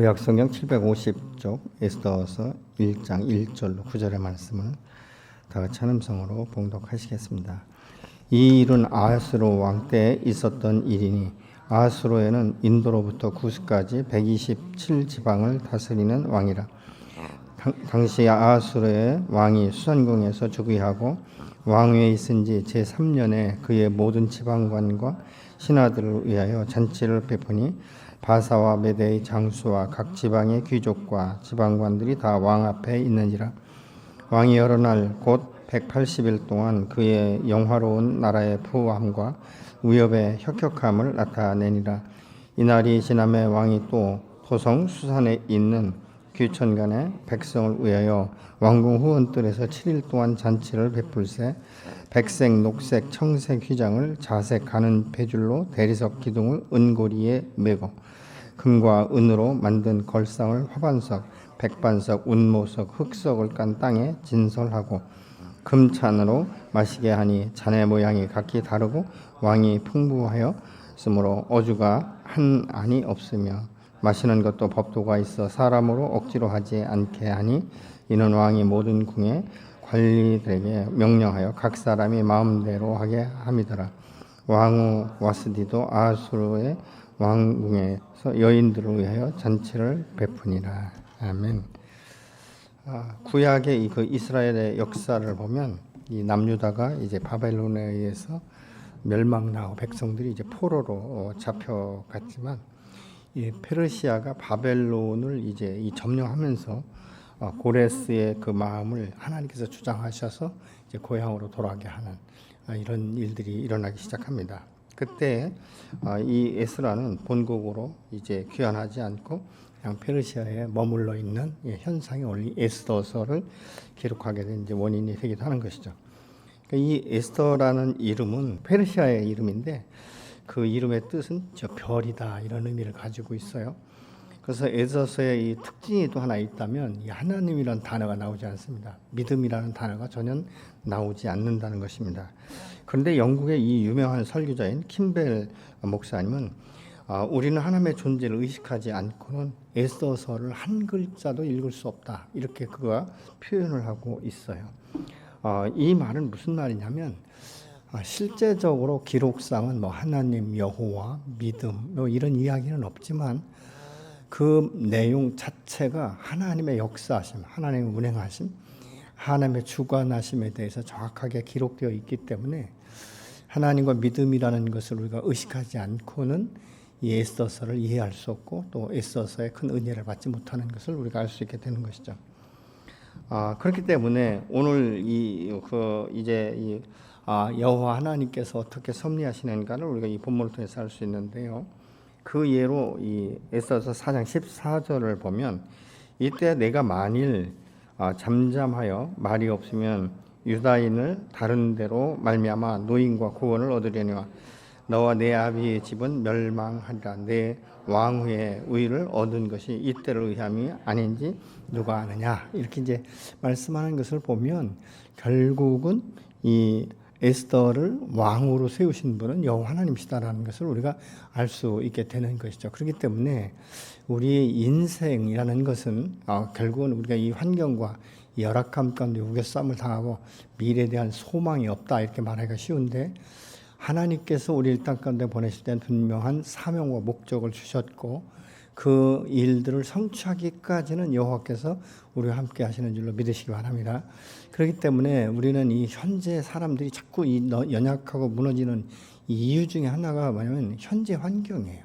구약 성경 750쪽 에스더서 1장 1절로 9절의 말씀을 다 같이 찬음성으로 봉독하시겠습니다. 이 일은 아하스로 왕 때에 있었던 일이니 아하스로에는 인도로부터 구스까지 127지방을 다스리는 왕이라. 당시 아하스로의 왕이 수산궁에서 즉위하고 왕위에 있은 지 제3년에 그의 모든 지방관과 신하들을 위하여 잔치를 베푸니 바사와 메대의 장수와 각 지방의 귀족과 지방관들이 다 왕 앞에 있는지라. 왕이 여러 날 곧 180일 동안 그의 영화로운 나라의 부함과 위협의 혁혁함을 나타내니라. 이날이 지남에 왕이 또 토성 수산에 있는 규천간의 백성을 위하여 왕궁 후원뜰에서 7일 동안 잔치를 베풀세 백색, 녹색, 청색 휘장을 자색 가는 배줄로 대리석 기둥을 은고리에 메고 금과 은으로 만든 걸상을 화반석, 백반석, 운모석, 흑석을 깐 땅에 진설하고 금찬으로 마시게 하니 잔의 모양이 각기 다르고 왕이 풍부하였으므로 어주가 한 안이 없으며 마시는 것도 법도가 있어 사람으로 억지로 하지 않게 하니 이는 왕이 모든 궁의 관리들에게 명령하여 각 사람이 마음대로 하게 함이더라. 왕후 와스디도 아하수르의 왕궁에서 여인들을 위하여 잔치를 베푸니라. 아멘. 구약의 그 이스라엘의 역사를 보면 이 남유다가 이제 바벨론에 의해서 멸망나고 백성들이 이제 포로로 잡혀갔지만 이 페르시아가 바벨론을 이제 이 점령하면서 고레스의 그 마음을 하나님께서 주장하셔서 이제 고향으로 돌아가게 하는 이런 일들이 일어나기 시작합니다. 그때 이 에스라는 본국으로 이제 귀환하지 않고 그냥 페르시아에 머물러 있는 현상이 오늘 에스더서를 기록하게 된 이제 원인이 되기도 하는 것이죠. 이 에스더라는 이름은 페르시아의 이름인데 그 이름의 뜻은 저 별이다 이런 의미를 가지고 있어요. 그래서 에스더서의 이 특징이 또 하나 있다면 이 하나님이라는 단어가 나오지 않습니다. 믿음이라는 단어가 전혀 나오지 않는다는 것입니다. 그런데 영국의 이 유명한 설교자인 킴벨 목사님은 우리는 하나님의 존재를 의식하지 않고는 에스더서를 한 글자도 읽을 수 없다 이렇게 그가 표현을 하고 있어요. 이 말은 무슨 말이냐면 실제적으로 기록상은 뭐 하나님, 여호와, 믿음 뭐 이런 이야기는 없지만 그 내용 자체가 하나님의 역사하심, 하나님의 운행하심, 하나님의 주관하심에 대해서 정확하게 기록되어 있기 때문에 하나님과 믿음이라는 것을 우리가 의식하지 않고는 이 에스더서를 이해할 수 없고 또 에스더서의 큰 은혜를 받지 못하는 것을 우리가 알 수 있게 되는 것이죠. 그렇기 때문에 오늘 여호와 하나님께서 어떻게 섭리하시는가를 우리가 이 본문을 통해서 알 수 있는데요. 그 예로 이 에스더서 4장 14절을 보면 이때 내가 만일 잠잠하여 말이 없으면 유다인을 다른 데로 말미암아 노임과 구원을 얻으려니와 너와 내 아비의 집은 멸망하리라. 내 왕후의 우위를 얻은 것이 이때를 의함이 아닌지 누가 아느냐 이렇게 이제 말씀하는 것을 보면 결국은 이 에스더를 왕으로 세우신 분은 여호와 하나님이시다라는 것을 우리가 알 수 있게 되는 것이죠. 그렇기 때문에 우리의 인생이라는 것은 결국은 우리가 이 환경과 이 열악함 가운데 우겨싸움을 당하고 미래에 대한 소망이 없다 이렇게 말하기가 쉬운데 하나님께서 우리 이 땅 가운데 보내실 때는 분명한 사명과 목적을 주셨고 그 일들을 성취하기까지는 여호와께서 우리와 함께 하시는 줄로 믿으시기 바랍니다. 그렇기 때문에 우리는 이 현재 사람들이 자꾸 이 연약하고 무너지는 이유 중에 하나가 뭐냐면 현재 환경이에요.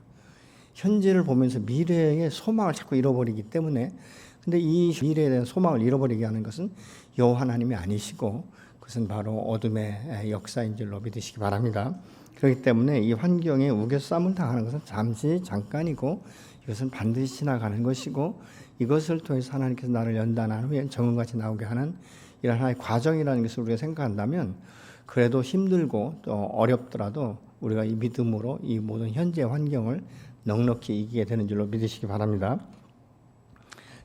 현재를 보면서 미래의 소망을 자꾸 잃어버리기 때문에 근데 이 미래에 대한 소망을 잃어버리게 하는 것은 여호와 하나님이 아니시고 그것은 바로 어둠의 역사인 줄로 믿으시기 바랍니다. 그렇기 때문에 이 환경에 우겨싸움을 당하는 것은 잠깐이고 이것은 반드시 지나가는 것이고 이것을 통해서 하나님께서 나를 연단한 후에 정은같이 나오게 하는 이런 하나의 과정이라는 것을 우리가 생각한다면 그래도 힘들고 또 어렵더라도 우리가 이 믿음으로 이 모든 현재 환경을 넉넉히 이기게 되는 줄로 믿으시기 바랍니다.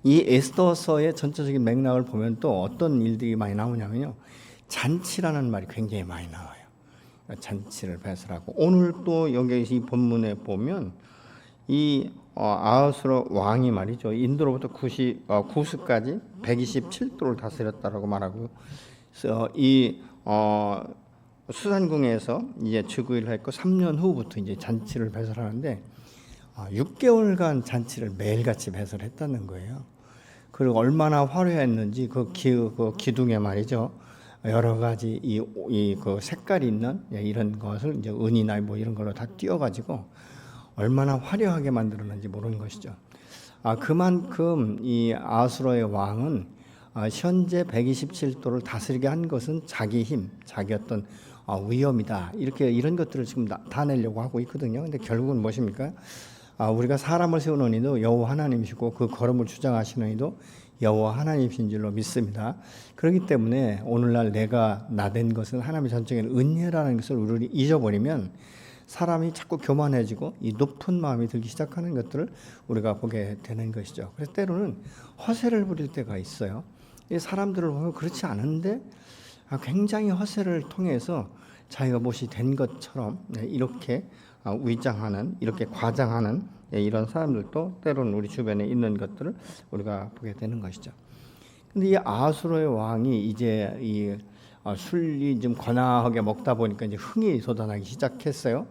이 에스더서의 전체적인 맥락을 보면 또 어떤 일들이 많이 나오냐면요. 잔치라는 말이 굉장히 많이 나와요. 잔치를 배설하고 오늘 또 여기 이 본문에 보면 이 아하수로 왕이 말이죠. 인도로부터 구스까지 127도를 다스렸다라고 말하고, 이 수산궁에서 이제 즉위를 했고 3년 후부터 이제 잔치를 배설하는데 6개월간 잔치를 매일같이 배설했다는 거예요. 그리고 얼마나 화려했는지 그 기둥에 말이죠. 여러 가지 그 색깔이 있는 이런 것을 이제 은이나 뭐 이런 걸로 다 띄워가지고 얼마나 화려하게 만들었는지 모르는 것이죠. 그만큼 이 아수르의 왕은 현재 127도를 다스리게 한 것은 자기 힘, 자기 어떤 위엄이다. 이런 것들을 지금 나타내려고 하고 있거든요. 근데 결국은 무엇입니까? 우리가 사람을 세우는 이도 여호와 하나님이시고 그 걸음을 주장하시는 이도 여호와 하나님이신 줄로 믿습니다. 그렇기 때문에 오늘날 내가 나된 것은 하나님의 전적인 은혜라는 것을 우리를 잊어버리면 사람이 자꾸 교만해지고 이 높은 마음이 들기 시작하는 것들을 우리가 보게 되는 것이죠. 그래서 때로는 허세를 부릴 때가 있어요. 이 사람들을 보면 그렇지 않은데 굉장히 허세를 통해서 자기가 무엇이 된 것처럼 이렇게 위장하는, 이렇게 과장하는 이런 사람들도 때로는 우리 주변에 있는 것들을 우리가 보게 되는 것이죠. 근데 이 아수르의 왕이 이제 이 술이 좀 거나하게 먹다 보니까 이제 흥이 돋아나기 시작했어요.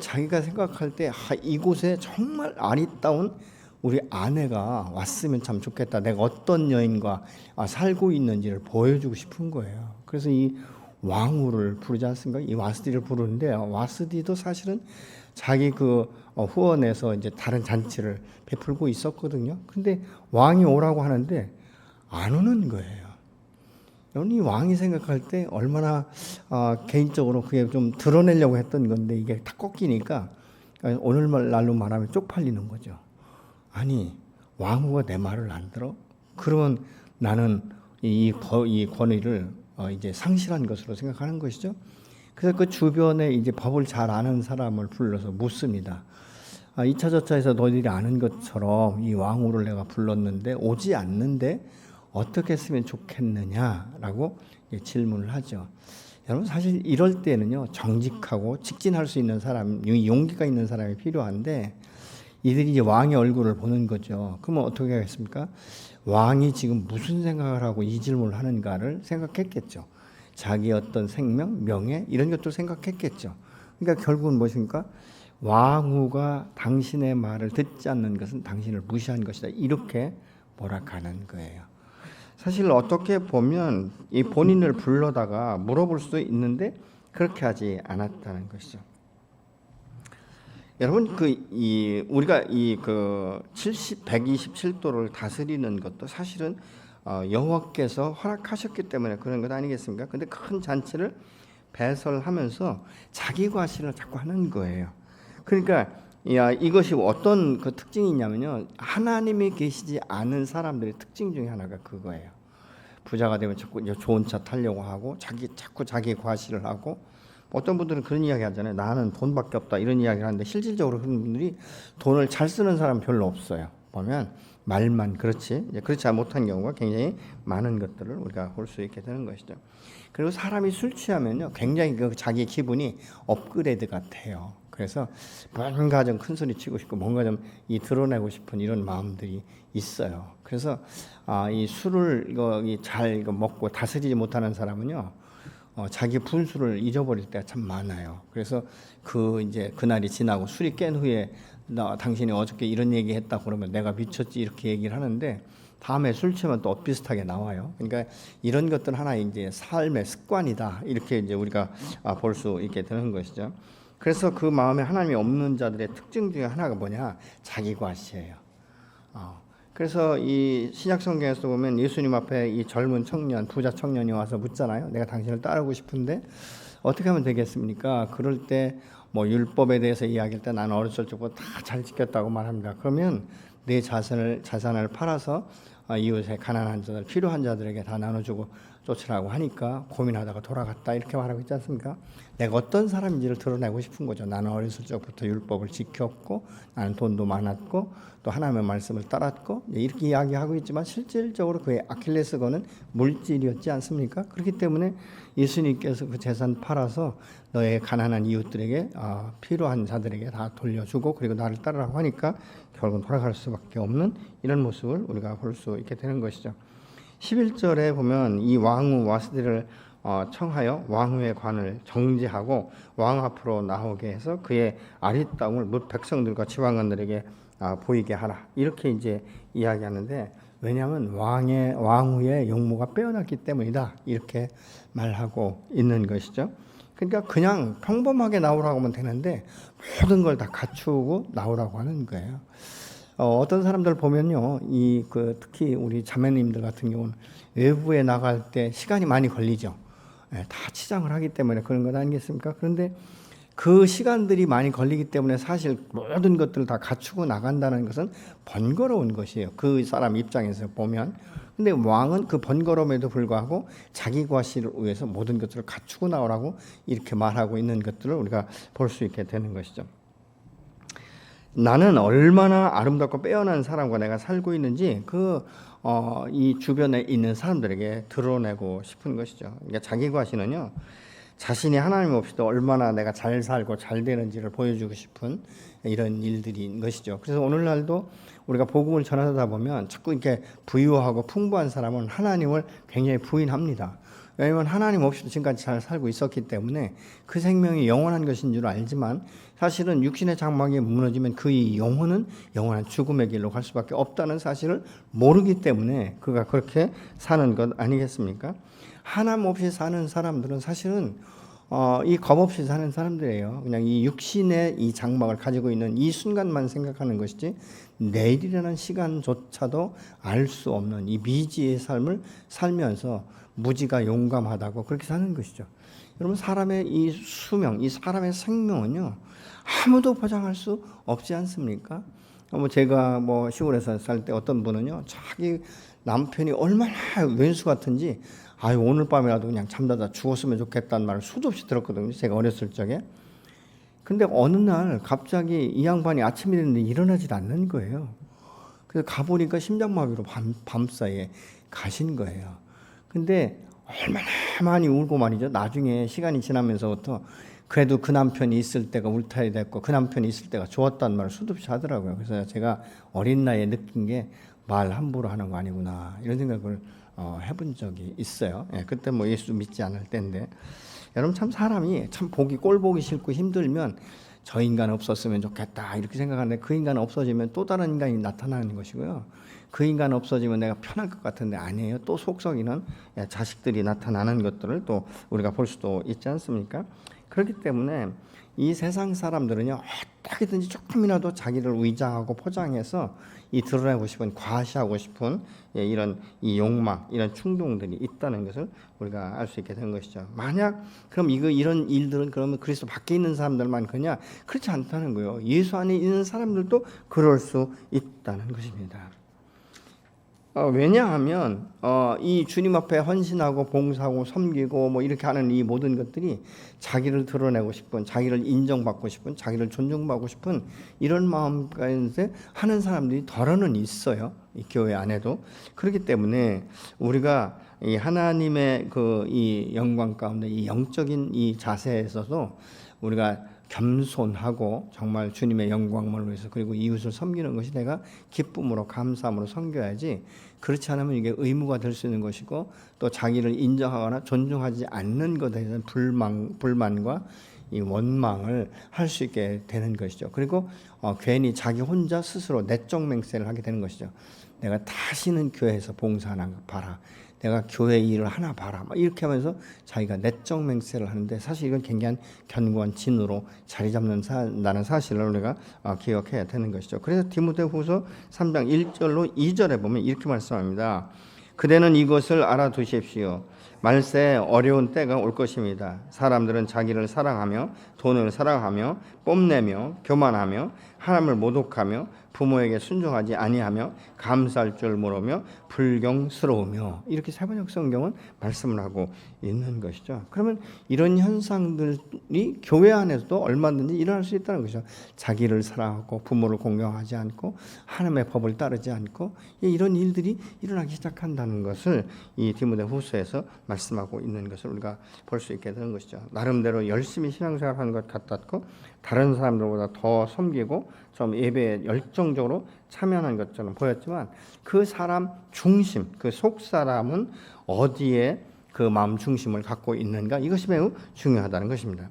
자기가 생각할 때 이곳에 정말 아리따운 우리 아내가 왔으면 참 좋겠다. 내가 어떤 여인과 살고 있는지를 보여주고 싶은 거예요. 그래서 이 왕후를 부르지 않습니까? 이 와스디를 부르는데 와스디도 사실은 자기 후원에서 이제 다른 잔치를 베풀고 있었거든요. 근데 왕이 오라고 하는데 안 오는 거예요. 이 왕이 생각할 때 얼마나 개인적으로 그게 좀 드러내려고 했던 건데 이게 다 꺾이니까 오늘날로 말하면 쪽팔리는 거죠. 아니 왕후가 내 말을 안 들어? 그러면 나는 이 권위를 이제 상실한 것으로 생각하는 것이죠. 그래서 그 주변에 이제 법을 잘 아는 사람을 불러서 묻습니다. 이차저차해서 너희들이 아는 것처럼 이 왕후를 내가 불렀는데 오지 않는데 어떻게 했으면 좋겠느냐라고 질문을 하죠. 여러분 사실 이럴 때는요 정직하고 직진할 수 있는 사람, 용기가 있는 사람이 필요한데 이들이 이제 왕의 얼굴을 보는 거죠. 그러면 어떻게 하겠습니까? 왕이 지금 무슨 생각을 하고 이 질문을 하는가를 생각했겠죠. 자기 어떤 생명, 명예 이런 것도 생각했겠죠. 그러니까 결국은 무엇입니까? 왕후가 당신의 말을 듣지 않는 것은 당신을 무시한 것이다. 이렇게 몰아가는 거예요. 사실 어떻게 보면 이 본인을 불러다가 물어볼 수도 있는데 그렇게 하지 않았다는 것이죠. 여러분 우리가 127도를 다스리는 것도 사실은 여호와께서 허락하셨기 때문에 그런 것 아니겠습니까? 근데 큰 잔치를 배설하면서 자기 과시를 자꾸 하는 거예요. 그러니까 이것이 어떤 그 특징이 있냐면요. 하나님이 계시지 않은 사람들의 특징 중에 하나가 그거예요. 부자가 되면 자꾸 좋은 차 타려고 하고 자꾸 자기 과시를 하고 어떤 분들은 그런 이야기 하잖아요. 나는 돈밖에 없다 이런 이야기를 하는데 실질적으로 그런 분들이 돈을 잘 쓰는 사람 별로 없어요. 보면 말만 그렇지 못한 경우가 굉장히 많은 것들을 우리가 볼 수 있게 되는 것이죠. 그리고 사람이 술 취하면요 굉장히 자기 기분이 업그레이드 같아요. 그래서 뭔가 좀 큰 소리 치고 싶고 뭔가 좀 드러내고 싶은 이런 마음들이 있어요. 그래서 이 술을 잘 먹고 다스리지 못하는 사람은요 자기 분수를 잊어버릴 때가 참 많아요. 그래서 그날이 지나고 술이 깬 후에 당신이 어저께 이런 얘기 했다 그러면 내가 미쳤지 이렇게 얘기를 하는데 다음에 술 취하면 또 비슷하게 나와요. 그러니까 이런 것들 하나의 이제 삶의 습관이다 이렇게 이제 우리가 볼 수 있게 되는 것이죠. 그래서 그 마음에 하나님이 없는 자들의 특징 중에 하나가 뭐냐? 자기 과시예요. 그래서 이 신약 성경에서 보면 예수님 앞에 이 젊은 청년, 부자 청년이 와서 묻잖아요. 내가 당신을 따르고 싶은데 어떻게 하면 되겠습니까? 그럴 때 율법에 대해서 이야기할 때 나는 어렸을 적부터 다 잘 지켰다고 말합니다. 그러면 내 자산을 팔아서 이웃의 가난한 자들, 필요한 자들에게 다 나눠주고 쫓으라고 하니까 고민하다가 돌아갔다 이렇게 말하고 있지 않습니까? 내가 어떤 사람인지를 드러내고 싶은 거죠. 나는 어렸을 적부터 율법을 지켰고, 나는 돈도 많았고, 또 하나님의 말씀을 따랐고, 이렇게 이야기하고 있지만 실질적으로 그의 아킬레스건은 물질이었지 않습니까? 그렇기 때문에 예수님께서 그 재산 팔아서 너의 가난한 이웃들에게 필요한 자들에게 다 돌려주고, 그리고 나를 따르라고 하니까 결국은 돌아갈 수밖에 없는 이런 모습을 우리가 볼 수 있게 되는 것이죠. 11절에 보면 이 왕후 와스디를 청하여 왕후의 관을 정지하고 왕 앞으로 나오게 해서 그의 아리따움을 뭇 백성들과 지방관들에게 보이게 하라, 이렇게 이제 이야기하는데, 왜냐하면 왕후의 용모가 빼어났기 때문이다, 이렇게 말하고 있는 것이죠. 그러니까 그냥 평범하게 나오라고 하면 되는데 모든 걸 다 갖추고 나오라고 하는 거예요. 어떤 사람들 보면요, 특히 우리 자매님들 같은 경우는 외부에 나갈 때 시간이 많이 걸리죠. 다 치장을 하기 때문에 그런 것 아니겠습니까? 그런데 그 시간들이 많이 걸리기 때문에 사실 모든 것들을 다 갖추고 나간다는 것은 번거로운 것이에요. 그 사람 입장에서 보면. 근데 왕은 그 번거로움에도 불구하고 자기 과실을 위해서 모든 것들을 갖추고 나오라고 이렇게 말하고 있는 것들을 우리가 볼 수 있게 되는 것이죠. 나는 얼마나 아름답고 빼어난 사람과 내가 살고 있는지 이 주변에 있는 사람들에게 드러내고 싶은 것이죠. 그러니까 자기 과시는요, 자신이 하나님 없이도 얼마나 내가 잘 살고 잘 되는지를 보여주고 싶은 이런 일들인 것이죠. 그래서 오늘날도 우리가 복음을 전하다 보면 자꾸 이렇게 부유하고 풍부한 사람은 하나님을 굉장히 부인합니다. 왜냐하면 하나님 없이도 지금까지 잘 살고 있었기 때문에 그 생명이 영원한 것인 줄 알지만, 사실은 육신의 장막이 무너지면 그 영혼은 영원한 죽음의 길로 갈 수밖에 없다는 사실을 모르기 때문에 그가 그렇게 사는 것 아니겠습니까? 하나님 없이 사는 사람들은 사실은 이 겁 없이 사는 사람들이에요. 그냥 이 육신의 이 장막을 가지고 있는 이 순간만 생각하는 것이지 내일이라는 시간조차도 알 수 없는 이 미지의 삶을 살면서 무지가 용감하다고 그렇게 사는 것이죠. 여러분, 사람의 이 수명, 이 사람의 생명은요, 아무도 보장할 수 없지 않습니까? 제가 시골에서 살 때 어떤 분은요, 자기 남편이 얼마나 왼수 같은지 오늘 밤이라도 그냥 잠자다 죽었으면 좋겠다는 말을 수도 없이 들었거든요, 제가 어렸을 적에. 근데 어느 날 갑자기 이 양반이 아침이 됐는데 일어나질 않는 거예요. 그래서 가보니까 심장마비로 밤사이에 가신 거예요. 근데 얼마나 많이 울고 말이죠. 나중에 시간이 지나면서부터 그래도 그 남편이 있을 때가 울타리 됐고 그 남편이 있을 때가 좋았다는 말을 수도 없이 하더라고요. 그래서 제가 어린 나이에 느낀 게 말 함부로 하는 거 아니구나, 이런 생각을 해본 적이 있어요. 그때 예수 믿지 않을 때인데, 여러분, 참 사람이 참 꼴 보기 싫고 힘들면 저 인간 없었으면 좋겠다 이렇게 생각하는데, 그 인간 없어지면 또 다른 인간이 나타나는 것이고요. 그 인간 없어지면 내가 편할 것 같은데 아니에요. 또 속썩이는 자식들이 나타나는 것들을 또 우리가 볼 수도 있지 않습니까? 그렇기 때문에 이 세상 사람들은요, 어떻게든지 조금이라도 자기를 위장하고 포장해서 드러내고 싶은, 과시하고 싶은 이런 이 욕망, 이런 충동들이 있다는 것을 우리가 알 수 있게 된 것이죠. 만약 그럼 이런 일들은 그러면 그리스도 밖에 있는 사람들만 그냐? 그렇지 않다는 거예요. 예수 안에 있는 사람들도 그럴 수 있다는 것입니다. 왜냐하면 이 주님 앞에 헌신하고 봉사하고 섬기고 이렇게 하는 이 모든 것들이 자기를 드러내고 싶은, 자기를 인정받고 싶은, 자기를 존중받고 싶은 이런 마음 가운데 하는 사람들이 덜어는 있어요, 이 교회 안에도. 그렇기 때문에 우리가 이 하나님의 이 영광 가운데 이 영적인 이 자세에서도 우리가 겸손하고 정말 주님의 영광을 위해서, 그리고 이웃을 섬기는 것이 내가 기쁨으로 감사함으로 섬겨야지, 그렇지 않으면 이게 의무가 될 수 있는 것이고, 또 자기를 인정하거나 존중하지 않는 것에 대한 불만과 이 원망을 할 수 있게 되는 것이죠. 그리고 괜히 자기 혼자 스스로 내적 맹세를 하게 되는 것이죠. 내가 다시는 교회에서 봉사하나 봐라, 내가 교회 일을 하나 봐라, 이렇게 하면서 자기가 내적 맹세를 하는데, 사실 이건 굉장히 견고한 진으로 자리 잡는다는 사실을 우리가 기억해야 되는 것이죠. 그래서 디모데후서 3장 1절로 2절에 보면 이렇게 말씀합니다. 그대는 이것을 알아두십시오. 말세 어려운 때가 올 것입니다. 사람들은 자기를 사랑하며 돈을 사랑하며 뽐내며 교만하며 하나님을 모독하며 부모에게 순종하지 아니하며 감사할 줄 모르며 불경스러우며, 이렇게 세번역 성경은 말씀을 하고 있는 것이죠. 그러면 이런 현상들이 교회 안에서도 얼마든지 일어날 수 있다는 것이죠. 자기를 사랑하고 부모를 공경하지 않고 하나님의 법을 따르지 않고 이런 일들이 일어나기 시작한다는 것을 이 디모데후서에서 말씀하고 있는 것을 우리가 볼 수 있게 되는 것이죠. 나름대로 열심히 신앙생활하는 것 같았고 다른 사람들보다 더 섬기고 좀 예배에 열정적으로 참여하는 것처럼 보였지만 그 사람 중심, 그 속 사람은 어디에 그 마음 중심을 갖고 있는가, 이것이 매우 중요하다는 것입니다.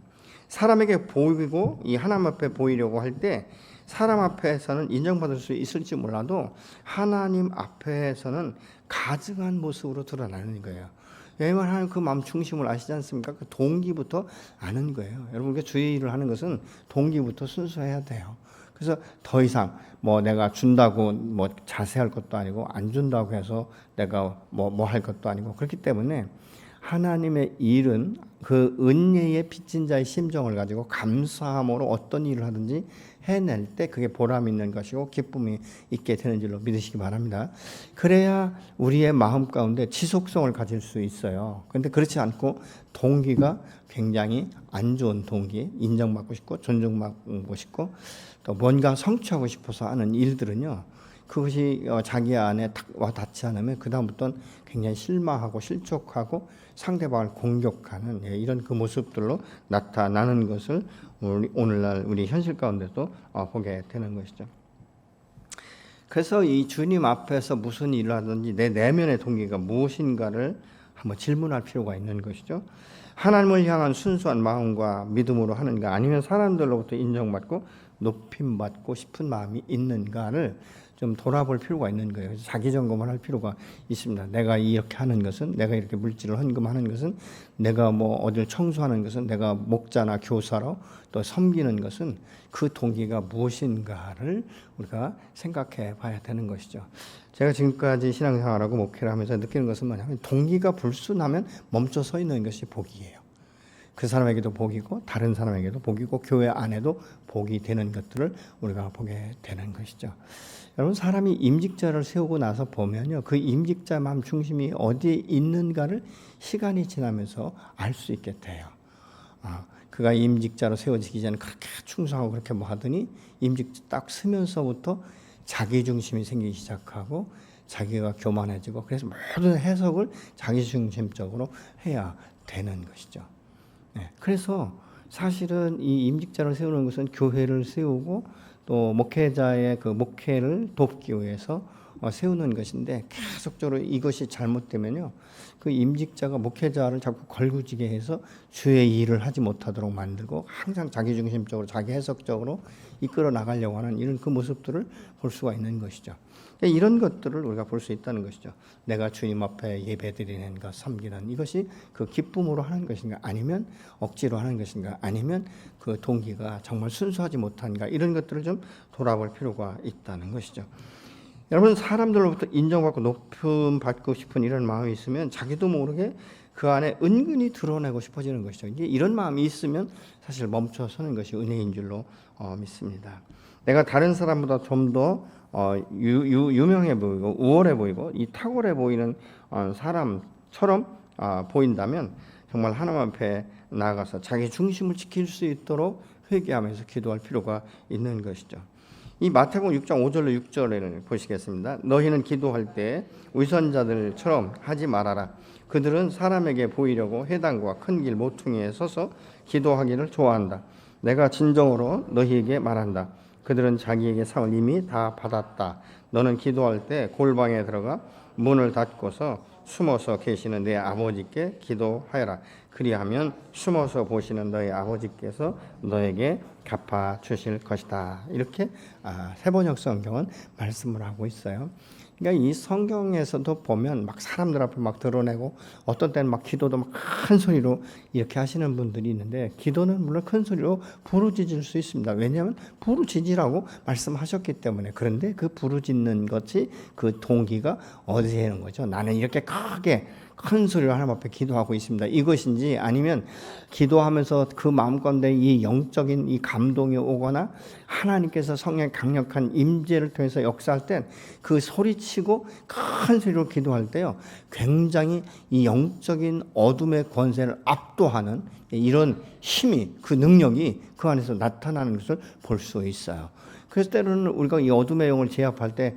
사람에게 보이고 이 하나님 앞에 보이려고 할 때 사람 앞에서는 인정받을 수 있을지 몰라도 하나님 앞에서는 가증한 모습으로 드러나는 거예요. 왜냐하면 하나님 그 마음 중심을 아시지 않습니까? 그 동기부터 아는 거예요. 여러분께 주의를 하는 것은 동기부터 순수해야 돼요. 그래서 더 이상 뭐 내가 준다고 뭐 자세할 것도 아니고 안 준다고 해서 내가 뭐 할 것도 아니고, 그렇기 때문에 하나님의 일은 그 은혜의 빚진 자의 심정을 가지고 감사함으로 어떤 일을 하든지 해낼 때 그게 보람 있는 것이고 기쁨이 있게 되는 줄로 믿으시기 바랍니다. 그래야 우리의 마음 가운데 지속성을 가질 수 있어요. 그런데 그렇지 않고 동기가 굉장히 안 좋은 동기, 인정받고 싶고 존중받고 싶고 또 뭔가 성취하고 싶어서 하는 일들은요, 그것이 자기 안에 와 닿지 않으면 그 다음부터는 굉장히 실망하고 실족하고 상대방을 공격하는 이런 그 모습들로 나타나는 것을 오늘날 우리 현실 가운데도 보게 되는 것이죠. 그래서 이 주님 앞에서 무슨 일을 하든지 내 내면의 동기가 무엇인가를 한번 질문할 필요가 있는 것이죠. 하나님을 향한 순수한 마음과 믿음으로 하는가, 아니면 사람들로부터 인정받고 높임받고 싶은 마음이 있는가를 좀 돌아볼 필요가 있는 거예요. 자기 점검을 할 필요가 있습니다. 내가 이렇게 하는 것은, 내가 이렇게 물질을 헌금하는 것은, 내가 뭐 어딜 청소하는 것은, 내가 목자나 교사로 또 섬기는 것은 그 동기가 무엇인가를 우리가 생각해 봐야 되는 것이죠. 제가 지금까지 신앙생활하고 목회를 하면서 느끼는 것은 뭐냐면, 동기가 불순하면 멈춰 서 있는 것이 복이에요. 그 사람에게도 복이고 다른 사람에게도 복이고 교회 안에도 복이 되는 것들을 우리가 보게 되는 것이죠. 여러분, 사람이 임직자를 세우고 나서 보면요, 그 임직자 마음 중심이 어디에 있는가를 시간이 지나면서 알 수 있게 돼요. 그가 임직자로 세워지기 전에 그렇게 충성하고 그렇게 뭐 하더니 임직 딱 쓰면서부터 자기 중심이 생기기 시작하고 자기가 교만해지고, 그래서 모든 해석을 자기 중심적으로 해야 되는 것이죠. 그래서 사실은 이 임직자를 세우는 것은 교회를 세우고 또 목회자의 그 목회를 돕기 위해서 세우는 것인데, 계속적으로 이것이 잘못되면요, 그 임직자가 목회자를 자꾸 걸구지게 해서 주의 일을 하지 못하도록 만들고 항상 자기중심적으로 자기 해석적으로 이끌어 나가려고 하는 이런 그 모습들을 볼 수가 있는 것이죠. 이런 것들을 우리가 볼 수 있다는 것이죠. 내가 주님 앞에 예배드리는 것, 섬기는 이것이 그 기쁨으로 하는 것인가, 아니면 억지로 하는 것인가, 아니면 그 동기가 정말 순수하지 못한가, 이런 것들을 좀 돌아볼 필요가 있다는 것이죠. 여러분, 사람들로부터 인정받고 높임 받고 싶은 이런 마음이 있으면 자기도 모르게 그 안에 은근히 드러내고 싶어지는 것이죠. 이제 이런 마음이 있으면 사실 멈춰서는 것이 은혜인 줄로 믿습니다. 내가 다른 사람보다 좀 더 유명해 보이고 우월해 보이고 이 탁월해 보이는 사람처럼 보인다면 정말 하나님 앞에 나아가서 자기 중심을 지킬 수 있도록 회개하면서 기도할 필요가 있는 것이죠. 이 마태복음 6장 5절로 6절에는 보시겠습니다. 너희는 기도할 때 위선자들처럼 하지 말아라. 그들은 사람에게 보이려고 회당과 큰 길 모퉁이에 서서 기도하기를 좋아한다. 내가 진정으로 너희에게 말한다. 그들은 자기에게 상을 이미 다 받았다. 너는 기도할 때 골방에 들어가 문을 닫고서 숨어서 계시는 내 아버지께 기도하여라. 그리하면 숨어서 보시는 너희 아버지께서 너에게 갚아 주실 것이다. 이렇게 세번역 성경은 말씀을 하고 있어요. 그러니까 이 성경에서도 보면 막 사람들 앞에 막 드러내고 어떤 때는 막 기도도 막 큰 소리로 이렇게 하시는 분들이 있는데, 기도는 물론 큰 소리로 부르짖을 수 있습니다. 왜냐하면 부르짖으라고 말씀하셨기 때문에. 그런데 그 부르짖는 것이 그 동기가 어디에 있는 거죠? 나는 이렇게 크게 큰 소리로 하나님 앞에 기도하고 있습니다. 이것인지 아니면 기도하면서 그 마음 가운데 이 영적인 이 감동이 오거나 하나님께서 성령의 강력한 임재를 통해서 역사할 때 그 소리치고 큰 소리로 기도할 때요, 굉장히 이 영적인 어둠의 권세를 압도하는 이런 힘이, 그 능력이 그 안에서 나타나는 것을 볼 수 있어요. 그래서 때로는 우리가 이 어둠의 영을 제압할 때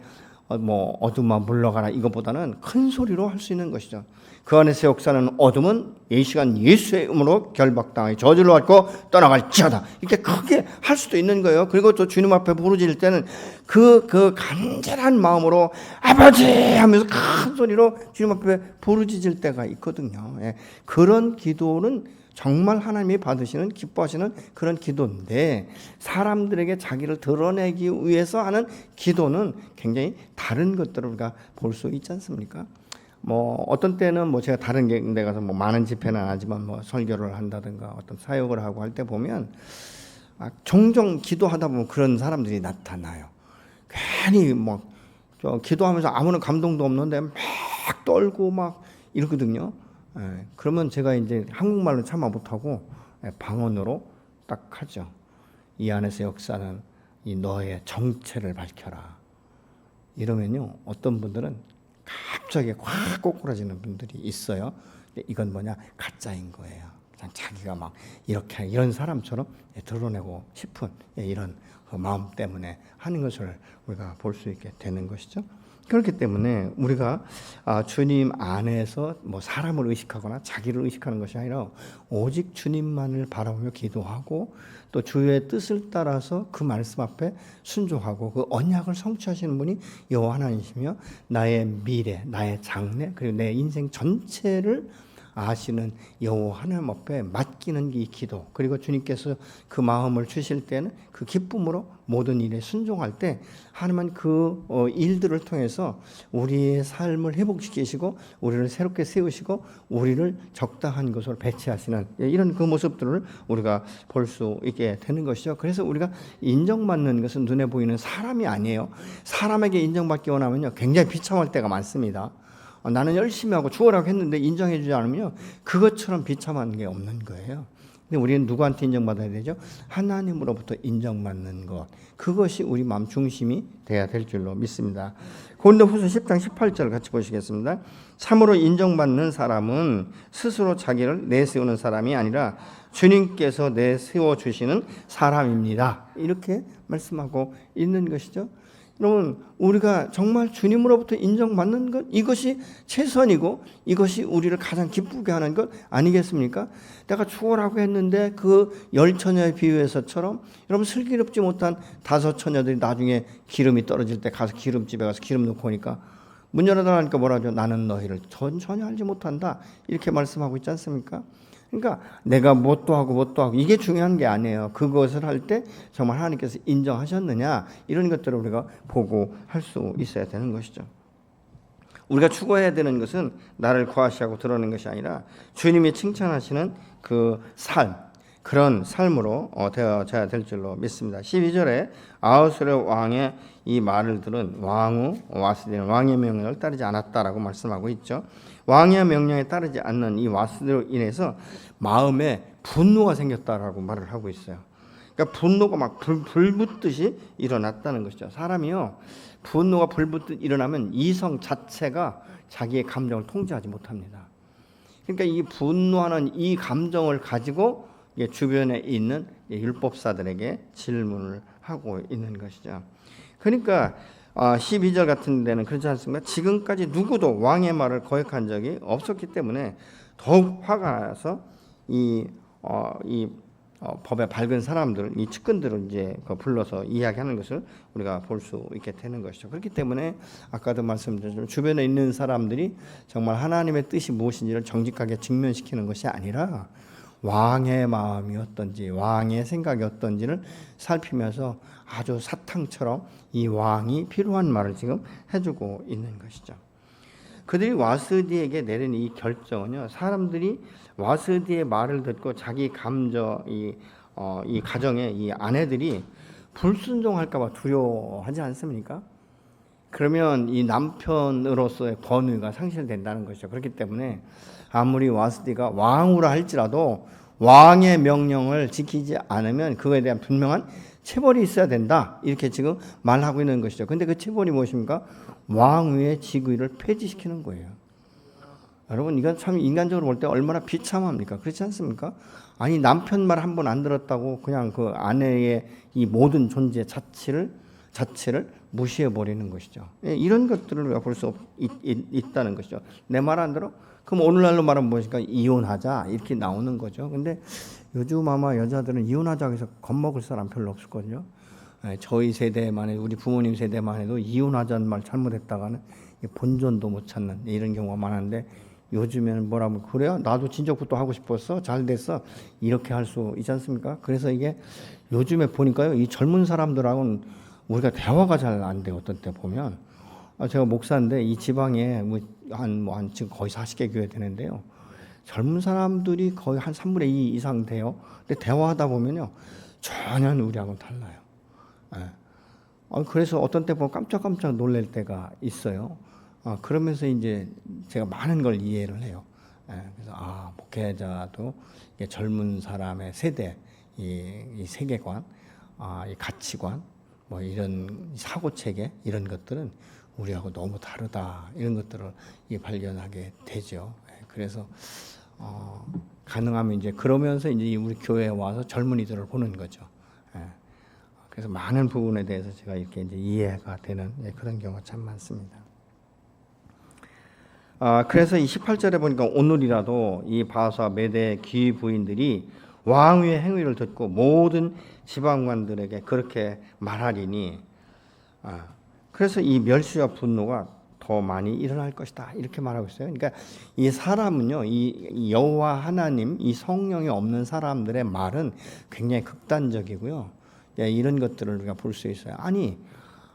어둠아 물러가라 이것보다는 큰 소리로 할 수 있는 것이죠. 그 안에서 역사는 어둠은 이 시간 예수의 이름으로 결박당하여 저주를 받고 떠나갈지어다, 이렇게 크게 할 수도 있는 거예요. 그리고 또 주님 앞에 부르짖을 때는 그 간절한 마음으로 아버지 하면서 큰 소리로 주님 앞에 부르짖을 때가 있거든요. 예. 그런 기도는 정말 하나님이 받으시는, 기뻐하시는 그런 기도인데, 사람들에게 자기를 드러내기 위해서 하는 기도는 굉장히 다른 것들을 우리가 볼 수 있지 않습니까? 어떤 때는 제가 다른 데 가서 많은 집회는 안 하지만 설교를 한다든가 어떤 사역을 하고 할 때 보면 종종 기도하다 보면 그런 사람들이 나타나요. 괜히 기도하면서 아무런 감동도 없는데 막 떨고 막 이러거든요. 그러면 제가 이제 한국말로 참아 못하고 방언으로 딱 하죠. 이 안에서 역사는 이 너의 정체를 밝혀라. 이러면요, 어떤 분들은 갑자기 확 꼬꾸라지는 분들이 있어요. 근데 이건 가짜인 거예요. 그냥 자기가 막 이런 사람처럼 드러내고 싶은 이런 마음 때문에 하는 것을 우리가 볼 수 있게 되는 것이죠. 그렇기 때문에 우리가 주님 안에서 사람을 의식하거나 자기를 의식하는 것이 아니라 오직 주님만을 바라보며 기도하고 또 주의 뜻을 따라서 그 말씀 앞에 순종하고 그 언약을 성취하시는 분이 여호와 하나님이시며 나의 미래, 나의 장래, 그리고 내 인생 전체를 아시는 여호와 하나님 앞에 맡기는 이 기도, 그리고 주님께서 그 마음을 주실 때는 그 기쁨으로 모든 일에 순종할 때 하나님은 그 일들을 통해서 우리의 삶을 회복시키시고 우리를 새롭게 세우시고 우리를 적당한 것으로 배치하시는 이런 그 모습들을 우리가 볼 수 있게 되는 것이죠. 그래서 우리가 인정받는 것은 눈에 보이는 사람이 아니에요. 사람에게 인정받기 원하면요, 굉장히 비참할 때가 많습니다. 나는 열심히 하고 죽으라고 했는데 인정해 주지 않으면 그것처럼 비참한 게 없는 거예요. 근데 우리는 누구한테 인정받아야 되죠? 하나님으로부터 인정받는 것, 그것이 우리 마음 중심이 돼야 될 줄로 믿습니다. 고린도후서 10장 18절 같이 보시겠습니다. 참으로 인정받는 사람은 스스로 자기를 내세우는 사람이 아니라 주님께서 내세워 주시는 사람입니다. 이렇게 말씀하고 있는 것이죠. 여러분, 우리가 정말 주님으로부터 인정받는 것, 이것이 최선이고 이것이 우리를 가장 기쁘게 하는 것 아니겠습니까? 내가 죽으라고 했는데 그 10처녀의 비유에서처럼 여러분, 슬기롭지 못한 5처녀들이 나중에 기름이 떨어질 때 가서 기름집에 가서 기름 넣고 오니까 문 열어달라니까 뭐라 하죠? 나는 너희를 전혀 알지 못한다, 이렇게 말씀하고 있지 않습니까? 그러니까 내가 뭣도 하고 이게 중요한 게 아니에요. 그것을 할 때 정말 하나님께서 인정하셨느냐, 이런 것들을 우리가 보고 할 수 있어야 되는 것이죠. 우리가 추구해야 되는 것은 나를 과시하고 드러내는 것이 아니라 주님이 칭찬하시는 그 삶, 그런 삶으로 되어져야 될 줄로 믿습니다. 12절에 아하수르 왕의 이 말을 들은 왕후 와스디는 왕의 명령을 따르지 않았다라고 말씀하고 있죠. 왕의 명령에 따르지 않는 이 와스디로 인해서 마음에 분노가 생겼다라고 말을 하고 있어요. 그러니까 분노가 막 불붙듯이 일어났다는 것이죠. 사람이요, 분노가 불붙듯 일어나면 이성 자체가 자기의 감정을 통제하지 못합니다. 그러니까 이 분노하는 이 감정을 가지고 주변에 있는 율법사들에게 질문을 하고 있는 것이죠. 그러니까 12절 같은 데는 그렇지 않습니까? 지금까지 누구도 왕의 말을 거역한 적이 없었기 때문에 더욱 화가 나서 이 법에 밝은 사람들, 이 측근들을 이제 불러서 이야기하는 것을 우리가 볼 수 있게 되는 것이죠. 그렇기 때문에 아까도 말씀드렸지만 주변에 있는 사람들이 정말 하나님의 뜻이 무엇인지를 정직하게 직면시키는 것이 아니라 왕의 마음이 어떤지, 왕의 생각이 어떤지를 살피면서 아주 사탕처럼 이 왕이 필요한 말을 지금 해주고 있는 것이죠. 그들이 와스디에게 내린 이 결정은요, 사람들이 와스디의 말을 듣고 자기 이 가정의 이 아내들이 불순종할까봐 두려워하지 않습니까? 그러면 이 남편으로서의 권위가 상실된다는 것이죠. 그렇기 때문에 아무리 와스디가 왕으로 할지라도 왕의 명령을 지키지 않으면 그거에 대한 분명한 체벌이 있어야 된다. 이렇게 지금 말하고 있는 것이죠. 근데 그 체벌이 무엇입니까? 왕위의 직위를 폐지시키는 거예요. 여러분, 이건 참 인간적으로 볼 때 얼마나 비참합니까? 그렇지 않습니까? 아니, 남편 말 한 번 안 들었다고 그냥 그 아내의 이 모든 존재 자체를 무시해 버리는 것이죠. 이런 것들을 우리가 볼 수 있다는 것이죠. 내 말 안 들어? 그럼 오늘날로 말하면 무엇일까? 이혼하자 이렇게 나오는 거죠. 근데 요즘 아마 여자들은 이혼하자고 해서 겁먹을 사람 별로 없을 거든요. 저희 세대만 해도, 우리 부모님 세대만 해도 이혼하자는 말 잘못했다가는 본전도 못 찾는 이런 경우가 많은데, 요즘에는 뭐라면 그래요? 나도 진적부터 하고 싶었어. 잘 됐어. 이렇게 할 수 있지 않습니까? 그래서 이게 요즘에 보니까요, 이 젊은 사람들하고는 우리가 대화가 잘 안 돼요. 어떤 때 보면. 제가 목사인데 이 지방에 한 지금 거의 40개 교회 되는데요. 젊은 사람들이 거의 한 3분의 2 이상 돼요. 근데 대화하다 보면요, 전혀 우리하고는 달라요. 그래서 어떤 때 보면 깜짝깜짝 놀랄 때가 있어요. 그러면서 이제 제가 많은 걸 이해를 해요. 그래서 목회자도 젊은 사람의 세대, 이 세계관, 이 가치관, 뭐 이런 사고 체계 이런 것들은 우리하고 너무 다르다, 이런 것들을 발견하게 되죠. 그래서 가능하면 이제 그러면서 이제 우리 교회에 와서 젊은이들을 보는 거죠. 그래서 많은 부분에 대해서 제가 이렇게 이제 이해가 되는 그런 경우가 참 많습니다. 그래서 이 18절에 보니까 오늘이라도 이 바사 메대 귀 부인들이 왕위의 행위를 듣고 모든 지방관들에게 그렇게 말하리니, 그래서 이 멸시와 분노가 더 많이 일어날 것이다, 이렇게 말하고 있어요. 그러니까 이 사람은요, 이 여호와 하나님, 이 성령이 없는 사람들의 말은 굉장히 극단적이고요. 이런 것들을 우리가 볼 수 있어요. 아니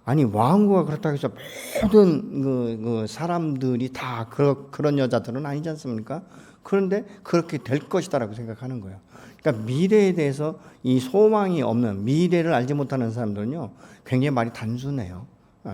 왕후가 그렇다고 해서 모든 그 사람들이 다 그런 여자들은 아니지 않습니까? 그런데 그렇게 될 것이다라고 생각하는 거예요. 그러니까 미래에 대해서 이 소망이 없는, 미래를 알지 못하는 사람들은요, 굉장히 말이 단순해요.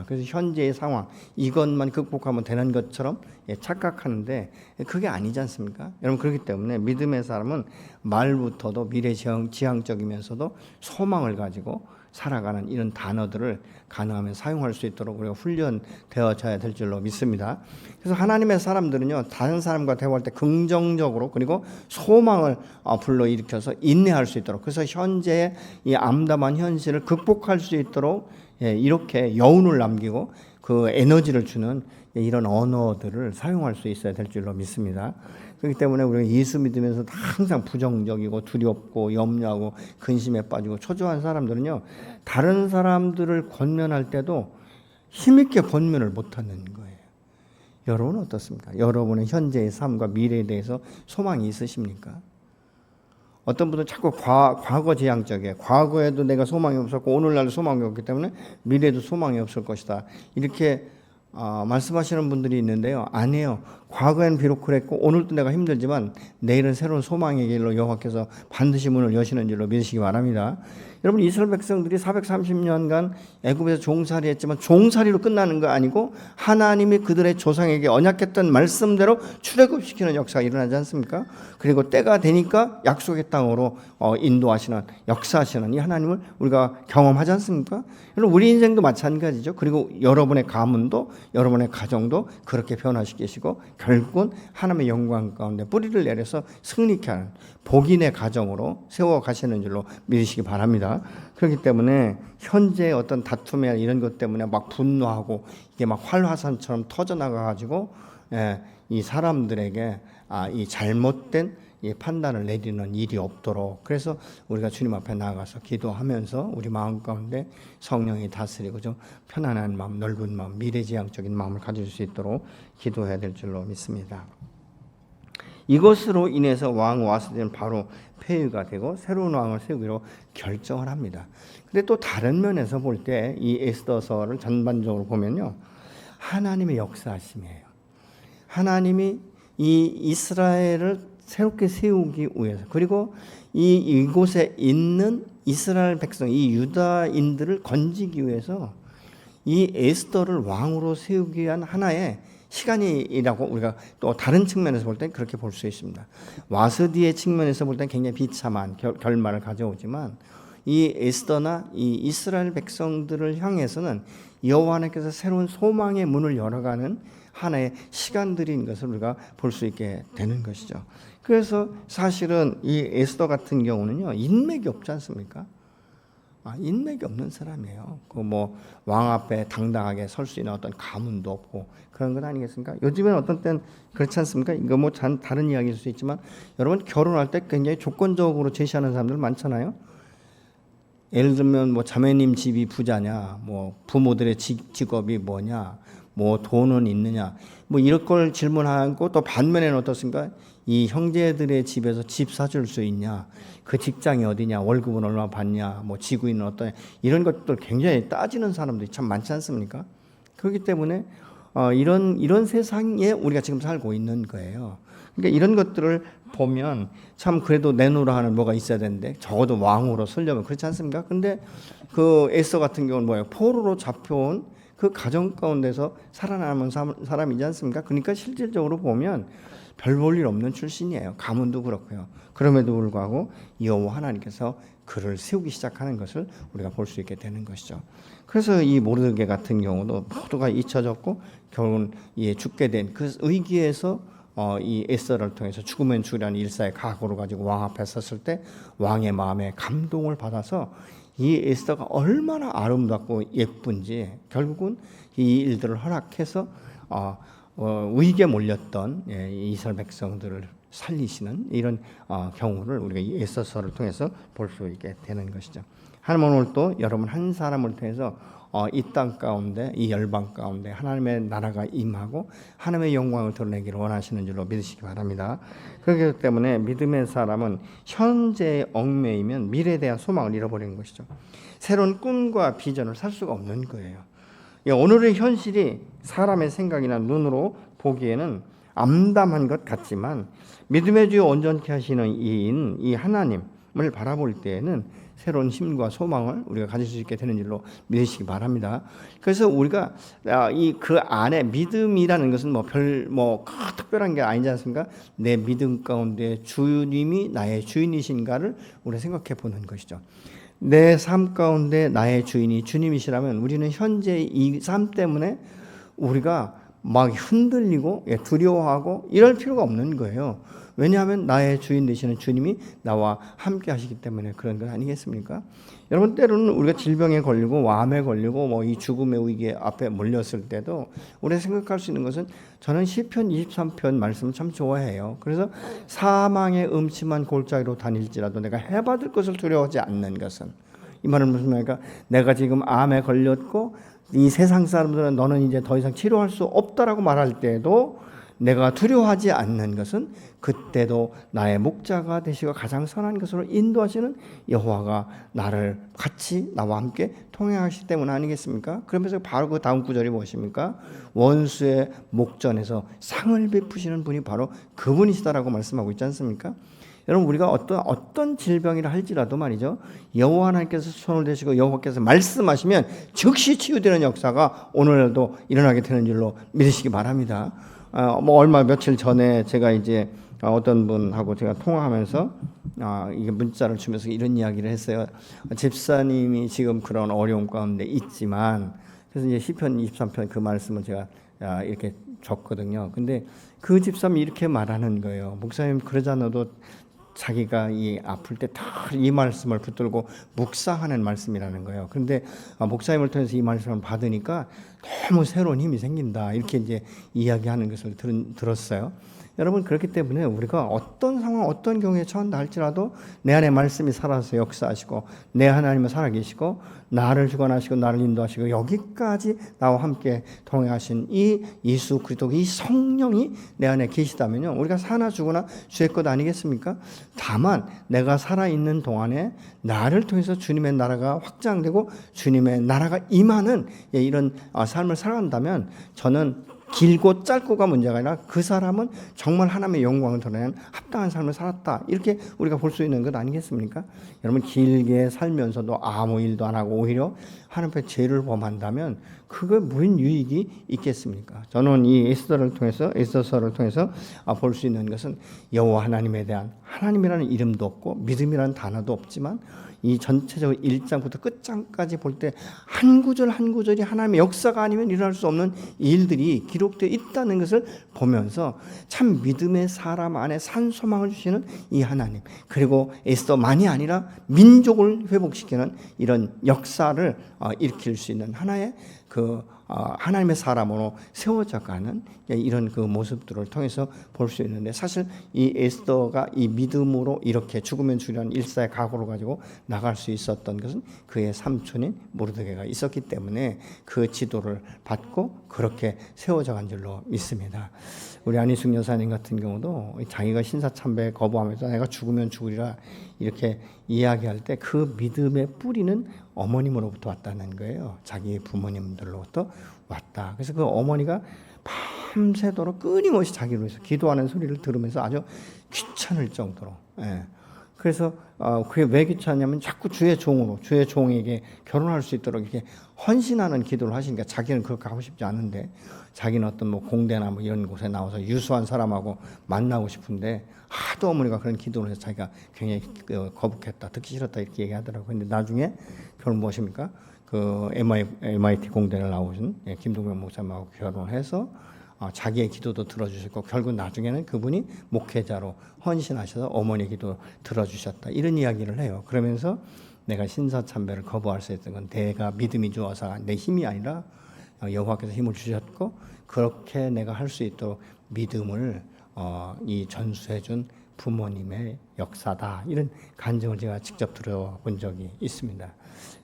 그래서 현재의 상황, 이것만 극복하면 되는 것처럼 착각하는데 그게 아니지 않습니까? 여러분, 그렇기 때문에 믿음의 사람은 말부터도 미래지향적이면서도 소망을 가지고 살아가는 이런 단어들을 가능하면 사용할 수 있도록 우리가 훈련되어져야 될 줄로 믿습니다. 그래서 하나님의 사람들은요, 다른 사람과 대화할 때 긍정적으로, 그리고 소망을 불러일으켜서 인내할 수 있도록, 그래서 현재의 이 암담한 현실을 극복할 수 있도록 이렇게 여운을 남기고 그 에너지를 주는 이런 언어들을 사용할 수 있어야 될 줄로 믿습니다. 그렇기 때문에 우리가 예수 믿으면서 항상 부정적이고 두렵고 염려하고 근심에 빠지고 초조한 사람들은요, 다른 사람들을 권면할 때도 힘있게 권면을 못하는 거예요. 여러분은 어떻습니까? 여러분의 현재의 삶과 미래에 대해서 소망이 있으십니까? 어떤 분은 자꾸 과거 지향적이에요. 과거에도 내가 소망이 없었고 오늘날도 소망이 없기 때문에 미래에도 소망이 없을 것이다, 이렇게 말씀하시는 분들이 있는데요. 아니에요. 과거에는 비록 그랬고 오늘도 내가 힘들지만 내일은 새로운 소망의 길로 여호와께서 반드시 문을 여시는 줄로 믿으시기 바랍니다. 여러분, 이스라엘 백성들이 430년간 애굽에서 종살이했지만 종살이로 끝나는 거 아니고 하나님이 그들의 조상에게 언약했던 말씀대로 출애굽시키는 역사가 일어나지 않습니까? 그리고 때가 되니까 약속의 땅으로 인도하시는, 역사하시는 이 하나님을 우리가 경험하지 않습니까? 여러분, 우리 인생도 마찬가지죠. 그리고 여러분의 가문도, 여러분의 가정도 그렇게 변화시키시고 결국은 하나님의 영광 가운데 뿌리를 내려서 승리케 하는 복인의 가정으로 세워가시는 줄로 믿으시기 바랍니다. 그렇기 때문에 현재 어떤 다툼이나 이런 것 때문에 막 분노하고 이게 막 활화산처럼 터져나가가지고 이 사람들에게 이 잘못된 이 판단을 내리는 일이 없도록, 그래서 우리가 주님 앞에 나아가서 기도하면서 우리 마음 가운데 성령이 다스리고 좀 편안한 마음, 넓은 마음, 미래지향적인 마음을 가질 수 있도록 기도해야 될 줄로 믿습니다. 이것으로 인해서 왕 와스디는 바로 폐위가 되고 새로운 왕을 세우기로 결정을 합니다. 근데 또 다른 면에서 볼 때 이 에스더서를 전반적으로 보면요, 하나님의 역사하심이에요. 하나님이 이 이스라엘을 새롭게 세우기 위해서, 그리고 이곳에 있는 이스라엘 백성, 이 유다인들을 건지기 위해서 이 에스더를 왕으로 세우기 위한 하나의 시간이라고 우리가 또 다른 측면에서 볼 때 그렇게 볼 수 있습니다. 와스디의 측면에서 볼 때 굉장히 비참한 결말을 가져오지만 이 에스더나 이 이스라엘 백성들을 향해서는 여호와 하나님께서 새로운 소망의 문을 열어가는 하나의 시간들인 것을 우리가 볼 수 있게 되는 것이죠. 그래서 사실은 이 에스더 같은 경우는요, 인맥이 없지 않습니까? 인맥이 없는 사람이에요. 그 뭐 왕 앞에 당당하게 설 수 있는 어떤 가문도 없고 그런 것 아니겠습니까? 요즘엔 어떤 때는 그렇지 않습니까? 이거 뭐 다른 이야기일 수 있지만 여러분 결혼할 때 굉장히 조건적으로 제시하는 사람들 많잖아요. 예를 들면 뭐 자매님 집이 부자냐, 뭐 부모들의 직업이 뭐냐, 뭐 돈은 있느냐, 뭐 이런 걸 질문하고 또 반면에는 어떻습니까? 이 형제들의 집에서 집 사줄 수 있냐, 그 직장이 어디냐, 월급은 얼마 받냐, 뭐 지구인은 어떠냐, 이런 것들 굉장히 따지는 사람들이 참 많지 않습니까? 그렇기 때문에 이런 세상에 우리가 지금 살고 있는 거예요. 그러니까 이런 것들을 보면 참 그래도 내놓으라 하는 뭐가 있어야 되는데 적어도 왕으로 서려면 그렇지 않습니까? 근데 그 에스더 같은 경우는 뭐예요? 포로로 잡혀온 그 가정 가운데서 살아남은 사람이지 않습니까? 그러니까 실질적으로 보면 별 볼 일 없는 출신이에요. 가문도 그렇고요. 그럼에도 불구하고 여호와 하나님께서 그를 세우기 시작하는 것을 우리가 볼 수 있게 되는 것이죠. 그래서 이 모르드게 같은 경우도 모두가 잊혀졌고 결국은 죽게 된 그 위기에서 이 에스더를 통해서 죽으면 죽으라는 일사의 각오를 가지고 왕 앞에 섰을 때 왕의 마음에 감동을 받아서 이 에스더가 얼마나 아름답고 예쁜지 결국은 이 일들을 허락해서 위기에 몰렸던 이스라엘 백성들을 살리시는 이런 경우를 우리가 이 에스더서를 통해서 볼 수 있게 되는 것이죠. 하나님은 오늘 또 여러분 한 사람을 통해서 이 땅 가운데 이 열방 가운데 하나님의 나라가 임하고 하나님의 영광을 드러내기를 원하시는 줄로 믿으시기 바랍니다. 그렇기 때문에 믿음의 사람은 현재의 얽매이면 미래에 대한 소망을 잃어버리는 것이죠. 새로운 꿈과 비전을 살 수가 없는 거예요. 오늘의 현실이 사람의 생각이나 눈으로 보기에는 암담한 것 같지만 믿음의 주여 온전케 하시는 이인 이 하나님을 바라볼 때에는 새로운 힘과 소망을 우리가 가질 수 있게 되는 줄로 믿으시기 바랍니다. 그래서 우리가 그 안에 믿음이라는 것은 특별한 게 아니지 않습니까? 내 믿음 가운데 주님이 나의 주인이신가를 우리가 생각해 보는 것이죠. 내 삶 가운데 나의 주인이 주님이시라면 우리는 현재 이 삶 때문에 우리가 막 흔들리고 두려워하고 이럴 필요가 없는 거예요. 왜냐하면 나의 주인 되시는 주님이 나와 함께 하시기 때문에 그런 것 아니겠습니까? 여러분 때로는 우리가 질병에 걸리고 암에 걸리고 이 죽음의 위기 앞에 몰렸을 때도 우리가 생각할 수 있는 것은 저는 시편 23편 말씀을 참 좋아해요. 그래서 사망의 음침한 골짜기로 다닐지라도 내가 해받을 것을 두려워하지 않는 것은, 이 말은 무슨 말입니까? 내가 지금 암에 걸렸고 이 세상 사람들은 너는 이제 더 이상 치료할 수 없다라고 말할 때도 내가 두려워하지 않는 것은 그때도 나의 목자가 되시고 가장 선한 것으로 인도하시는 여호와가 나를 같이 나와 함께 통행하시기 때문 아니겠습니까? 그러면서 바로 그 다음 구절이 무엇입니까? 원수의 목전에서 상을 베푸시는 분이 바로 그분이시다라고 말씀하고 있지 않습니까? 여러분 우리가 어떤 질병이라 할지라도 말이죠, 여호와 하나님께서 손을 대시고 여호와께서 말씀하시면 즉시 치유되는 역사가 오늘도 일어나게 되는 줄로 믿으시기 바랍니다. 며칠 전에 제가 이제 어떤 분하고 제가 통화하면서 이게 문자를 주면서 이런 이야기를 했어요. 집사님이 지금 그런 어려움 가운데 있지만, 그래서 이제 시편 23편 그 말씀을 제가 이렇게 줬거든요. 근데 그 집사님이 이렇게 말하는 거예요. 목사님 그러잖아도 자기가 이 아플 때 다 이 말씀을 붙들고 묵상하는 말씀이라는 거예요. 그런데 목사님을 통해서 이 말씀을 받으니까 너무 새로운 힘이 생긴다, 이렇게 이제 이야기하는 것을 들었어요. 여러분 그렇기 때문에 우리가 어떤 상황 어떤 경우에 처한다 할지라도 내 안에 말씀이 살아서 역사하시고 내 하나님은 살아계시고 나를 주관하시고 나를 인도하시고 여기까지 나와 함께 동행하신 이 예수 그리스도 이 성령이 내 안에 계시다면요, 우리가 사나 죽으나 주의 것 아니겠습니까? 다만 내가 살아있는 동안에 나를 통해서 주님의 나라가 확장되고 주님의 나라가 임하는 이런 삶을 살아간다면 저는 길고 짧고가 문제가 아니라 그 사람은 정말 하나님의 영광을 드러내는 합당한 삶을 살았다, 이렇게 우리가 볼 수 있는 것 아니겠습니까? 여러분 길게 살면서도 아무 일도 안 하고 오히려 하나님 앞에 죄를 범한다면 그게 무슨 유익이 있겠습니까? 저는 이 에스더서를 통해서 볼 수 있는 것은 여호와 하나님에 대한 하나님이라는 이름도 없고 믿음이라는 단어도 없지만 이 전체적으로 1장부터 끝장까지 볼 때 한 구절 한 구절이 하나님의 역사가 아니면 일어날 수 없는 일들이 기록되어 있다는 것을 보면서 참 믿음의 사람 안에 산소망을 주시는 이 하나님, 그리고 에스더만이 아니라 민족을 회복시키는 이런 역사를 일으킬 수 있는 하나의 하나님의 사람으로 세워져가는 이런 그 모습들을 통해서 볼 수 있는데, 사실 이 에스더가 이 믿음으로 이렇게 죽으면 죽으라는 일사의 각오를 가지고 나갈 수 있었던 것은 그의 삼촌인 모르드게가 있었기 때문에 그 지도를 받고 그렇게 세워져간 줄로 믿습니다. 우리 안희숙 여사님 같은 경우도 자기가 신사참배 거부하면서 내가 죽으면 죽으리라 이렇게 이야기할 때 그 믿음의 뿌리는 어머님으로부터 왔다는 거예요. 자기 부모님들로부터 왔다. 그래서 그 어머니가 밤새도록 끊임없이 자기를 위해서 기도하는 소리를 들으면서 아주 귀찮을 정도로. 그래서 그게 왜 귀찮냐면 자꾸 주의 종에게 결혼할 수 있도록 이렇게 헌신하는 기도를 하시니까 자기는 그렇게 하고 싶지 않은데, 자기는 어떤 공대나 이런 곳에 나와서 유수한 사람하고 만나고 싶은데 하도 어머니가 그런 기도를 해서 자기가 굉장히 거북했다, 듣기 싫었다 이렇게 얘기하더라고요. 근데 나중에 결혼 무엇입니까? 그 MIT 공대를 나오신 김동명 목사님하고 결혼을 해서 자기의 기도도 들어주셨고, 결국 나중에는 그분이 목회자로 헌신하셔서 어머니 기도 들어주셨다 이런 이야기를 해요. 그러면서 내가 신사참배를 거부할 수 있던 건 내가 믿음이 좋아서 내 힘이 아니라 여호와께서 힘을 주셨고, 그렇게 내가 할 수 있도록 믿음을 이 전수해준 부모님의 역사다, 이런 간증을 제가 직접 들어본 적이 있습니다.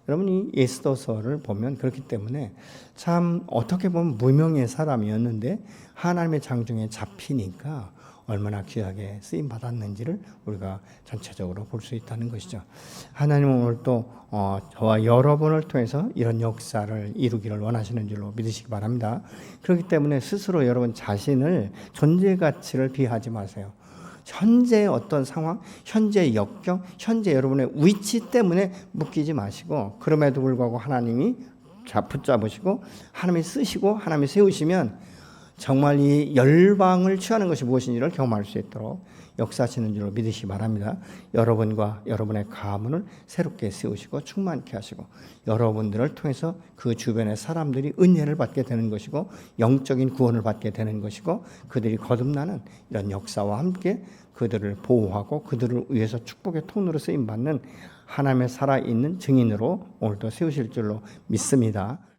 여러분, 이 에스더서를 보면 그렇기 때문에 참 어떻게 보면 무명의 사람이었는데 하나님의 장중에 잡히니까 얼마나 귀하게 쓰임 받았는지를 우리가 전체적으로 볼 수 있다는 것이죠. 하나님은 오늘 또 저와 여러분을 통해서 이런 역사를 이루기를 원하시는 줄로 믿으시기 바랍니다. 그렇기 때문에 스스로 여러분 자신을 존재 가치를 비하하지 마세요. 현재의 어떤 상황, 현재의 역경, 현재 여러분의 위치 때문에 묶이지 마시고, 그럼에도 불구하고 하나님이 붙잡으시고 하나님이 쓰시고 하나님이 세우시면 정말 이 열방을 취하는 것이 무엇인지를 경험할 수 있도록 역사하시는 줄로 믿으시기 바랍니다. 여러분과 여러분의 가문을 새롭게 세우시고 충만케 하시고, 여러분들을 통해서 그 주변의 사람들이 은혜를 받게 되는 것이고 영적인 구원을 받게 되는 것이고, 그들이 거듭나는 이런 역사와 함께 그들을 보호하고 그들을 위해서 축복의 통로로 쓰임받는 하나님의 살아있는 증인으로 오늘도 세우실 줄로 믿습니다.